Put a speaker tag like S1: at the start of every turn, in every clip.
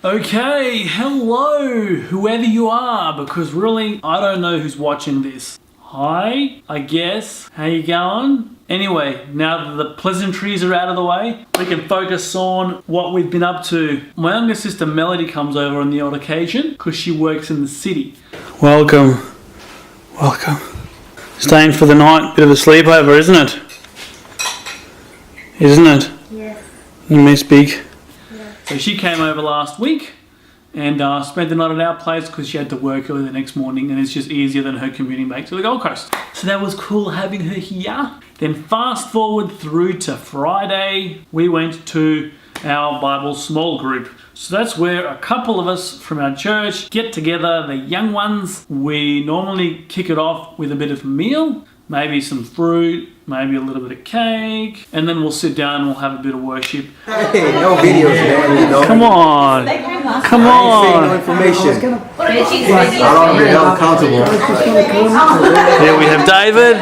S1: Okay, hello, whoever you are, because really, I don't know who's watching this. Hi, I guess. How you going? Anyway, now that the pleasantries are out of the way, we can focus on what we've been up to. My younger sister Melody comes over on the odd occasion because she works in the city. Welcome. Staying for the night, bit of a sleepover, isn't it? Isn't it?
S2: Yes.
S1: You miss Big.
S2: Yeah.
S1: So she came over last week and spent the night at our place because she had to work early the next morning, and it's just easier than her commuting back to the Gold Coast. So that was cool having her here. Then fast forward through to Friday, we went to our Bible small group. So that's where a couple of us from our church get together, the young ones. We normally kick it off with a bit of a meal, maybe some fruit, maybe a little bit of cake, and then we'll sit down and we'll have a bit of worship.
S3: Hey, no videos, man. You know.
S1: Come on. Come on.
S3: No information.
S2: I
S3: don't want to be held accountable.
S1: Here we have David.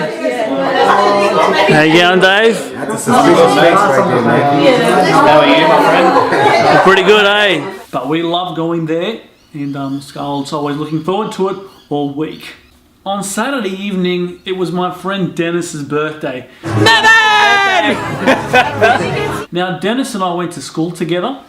S1: How you going, Dave?
S3: That's a suspicious face right there, man.
S1: How are you, my friend? Pretty good, eh? But we love going there, and Scarlett's always looking forward to it all week. On Saturday evening, it was my friend Dennis's birthday. Now, Dennis and I went to school together.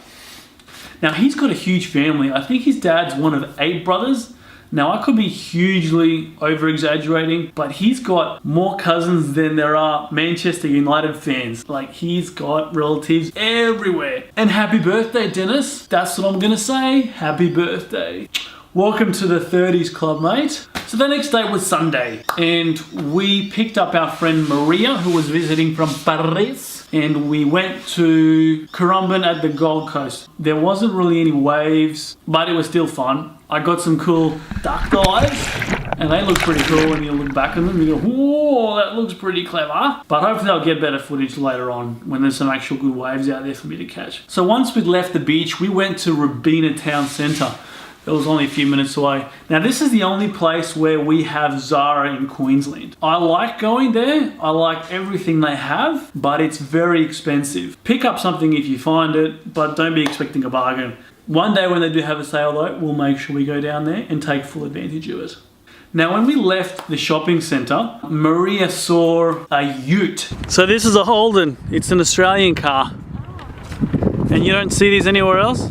S1: Now, he's got a huge family. I think his dad's one of 8 brothers. Now, I could be hugely over-exaggerating, but he's got more cousins than there are Manchester United fans. Like, he's got relatives everywhere. And happy birthday, Dennis. That's what I'm going to say. Happy birthday. Welcome to the 30s club, mate. So the next day was Sunday, and we picked up our friend Marija, who was visiting from Paris, and we went to Currumbin at the Gold Coast. There wasn't really any waves, but it was still fun. I got some cool duck dives, and they look pretty cool when you look back at them. You go, whoa, that looks pretty clever. But hopefully I'll get better footage later on when there's some actual good waves out there for me to catch. So once we'd left the beach, we went to Robina Town Center. It was only a few minutes away. Now, this is the only place where we have Zara in Queensland. I like going there. I like everything they have, but it's very expensive. Pick up something if you find it, but don't be expecting a bargain. One day when they do have a sale though, we'll make sure we go down there and take full advantage of it. Now, when we left the shopping centre, Marija saw a ute. So this is a Holden. It's an Australian car. And you don't see these anywhere else?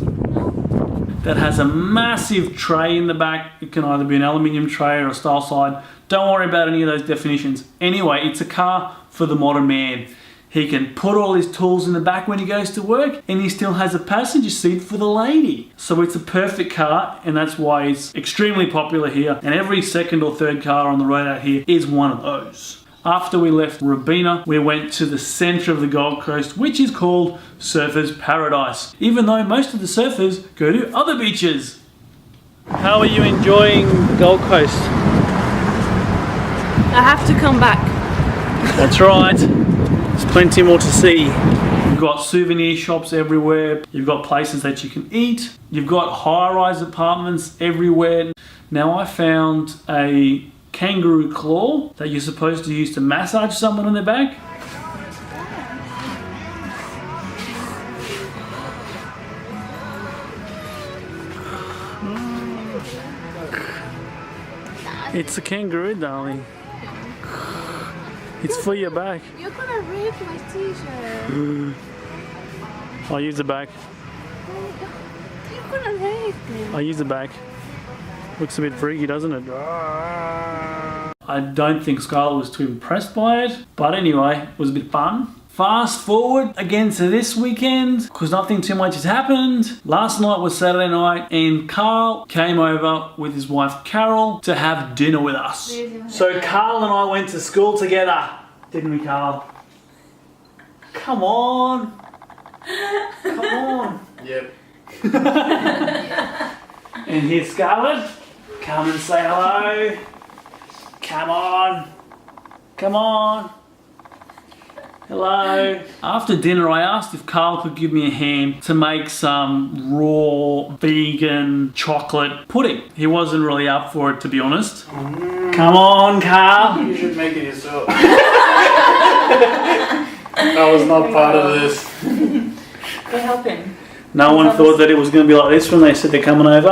S1: That has a massive tray in the back. It can either be an aluminium tray or a style side. Don't worry about any of those definitions. Anyway, it's a car for the modern man. He can put all his tools in the back when he goes to work, and he still has a passenger seat for the lady. So it's a perfect car, and that's why it's extremely popular here. And every second or third car on the road out here is one of those. After we left Robina, we went to the centre of the Gold Coast, which is called Surfers Paradise, even though most of the surfers go to other beaches. How are you enjoying the Gold Coast?
S2: I have to come back.
S1: That's right. There's plenty more to see. You've got souvenir shops everywhere. You've got places that you can eat. You've got high-rise apartments everywhere. Now, I found a kangaroo claw that you're supposed to use to massage someone on their back. It's a kangaroo, darling. It's for your back.
S2: You're gonna rip my t-shirt.
S1: I'll use the back.
S2: You're gonna rip me.
S1: I'll use the back. Looks a bit freaky, doesn't it? I don't think Scarlett was too impressed by it, but anyway, it was a bit fun. Fast forward again to this weekend, because nothing too much has happened. Last night was Saturday night, and Karl came over with his wife Carol to have dinner with us. So Karl and I went to school together, didn't we, Karl? Come on. Come on.
S3: Yep.
S1: And here's Scarlett. Come and say hello. Come on. Come on. Hello. After dinner, I asked if Karl could give me a hand to make some raw vegan chocolate pudding. He wasn't really up for it, to be honest. Come on, Karl.
S4: You should make it yourself. I was not part of this.
S2: We're helping.
S1: No one thought that it was going to be like this when they said they're coming over.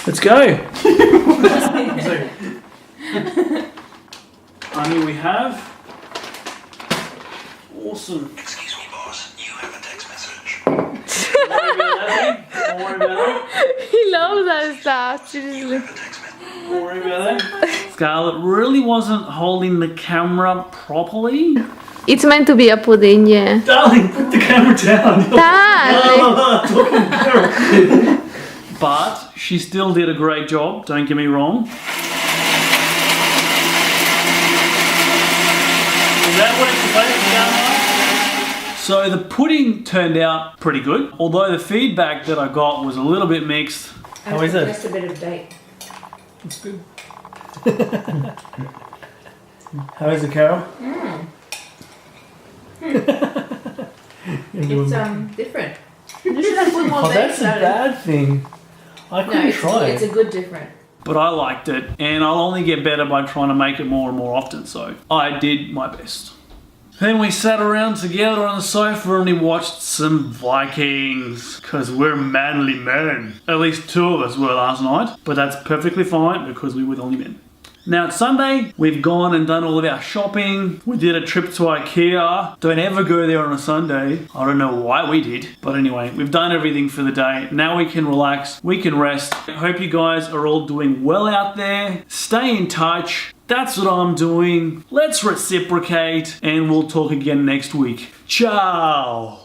S1: Let's go. And here we have. Awesome.
S4: Excuse me, boss. You have a text message.
S1: Don't worry about that. Don't worry about that.
S2: He loves that stuff. Seriously.
S1: Don't worry about that. Scarlett really wasn't holding the camera properly.
S2: It's meant to be a pudding, yeah.
S1: Darling, put the camera down.
S2: Darling.
S1: But she still did a great job, don't get me wrong. Is that what it's supposed to sound like? So the pudding turned out pretty good, although the feedback that I got was a little bit mixed. How is it?
S5: Just a bit of date.
S1: It's good. How is it, Carol?
S5: It's different. You should have put more
S1: Oh,
S5: date.
S1: that's a bad thing. I couldn't
S5: It's a good different.
S1: But I liked it, and I'll only get better by trying to make it more and more often, so I did my best. Then we sat around together on the sofa and we watched some Vikings, because we're manly men. At least 2 of us were last night, but that's perfectly fine because we were the only men. Now it's Sunday, we've gone and done all of our shopping. We did a trip to IKEA. Don't ever go there on a Sunday. I don't know why we did. But anyway, we've done everything for the day. Now we can relax, we can rest. I hope you guys are all doing well out there. Stay in touch. That's what I'm doing. Let's reciprocate and we'll talk again next week. Ciao.